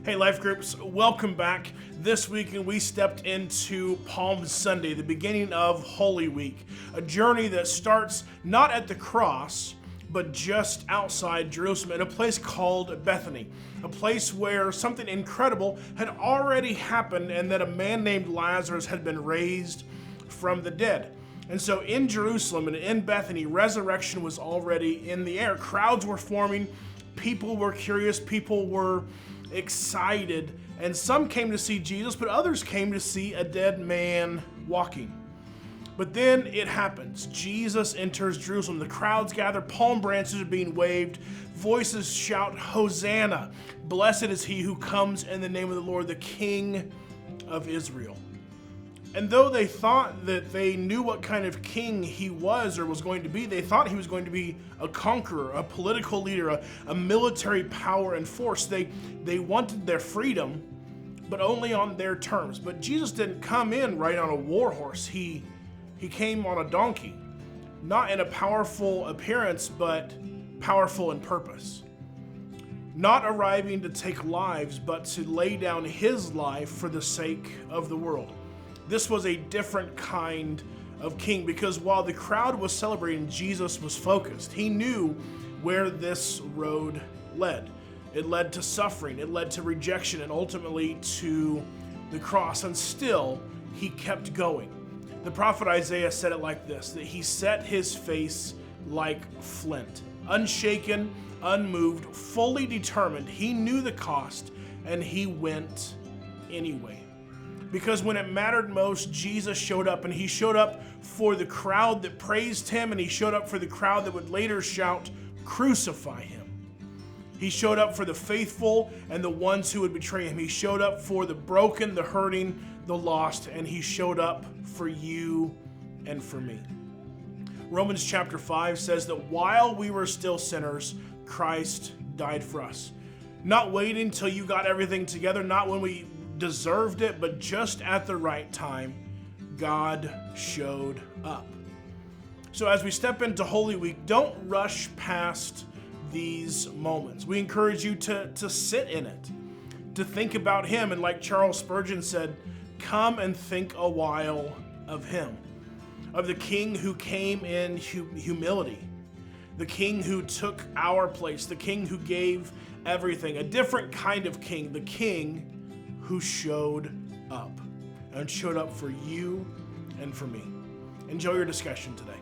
Hey, Life Groups, welcome back. This weekend we stepped into Palm Sunday, the beginning of Holy Week, a journey that starts not at the cross, but just outside Jerusalem in a place called Bethany, a place where something incredible had already happened and that a man named Lazarus had been raised from the dead. And so in Jerusalem and in Bethany, resurrection was already in the air. Crowds were forming, people were curious, people were excited, and some came to see Jesus, but others came to see a dead man walking. But then it happens. Jesus enters Jerusalem. The crowds gather, palm branches are being waved, voices shout, "Hosanna! Blessed is he who comes in the name of the Lord, the King of Israel." And though they thought that they knew what kind of king he was or was going to be, they thought he was going to be a conqueror, a political leader, a military power and force. They wanted their freedom, but only on their terms. But Jesus didn't come in right on a war horse. He came on a donkey, not in a powerful appearance, but powerful in purpose. Not arriving to take lives, but to lay down his life for the sake of the world. This was a different kind of king because while the crowd was celebrating, Jesus was focused. He knew where this road led. It led to suffering, it led to rejection, and ultimately to the cross. And still, he kept going. The prophet Isaiah said it like this, that he set his face like flint, unshaken, unmoved, fully determined. He knew the cost, and he went anyway. Because when it mattered most, Jesus showed up, and he showed up for the crowd that praised him, and he showed up for the crowd that would later shout, "Crucify him." He showed up for the faithful and the ones who would betray him. He showed up for the broken, the hurting, the lost, and he showed up for you and for me. Romans chapter 5 says that while we were still sinners, Christ died for us. Not waiting till you got everything together, not when we deserved it, but just at the right time, God showed up. So as we step into Holy Week, don't rush past these moments. We encourage you to sit in it, to think about him, and like Charles Spurgeon said, come and think a while of him, of the King who came in humility, the King who took our place, the King who gave everything, a different kind of King, the King who showed up and showed up for you and for me. Enjoy your discussion today.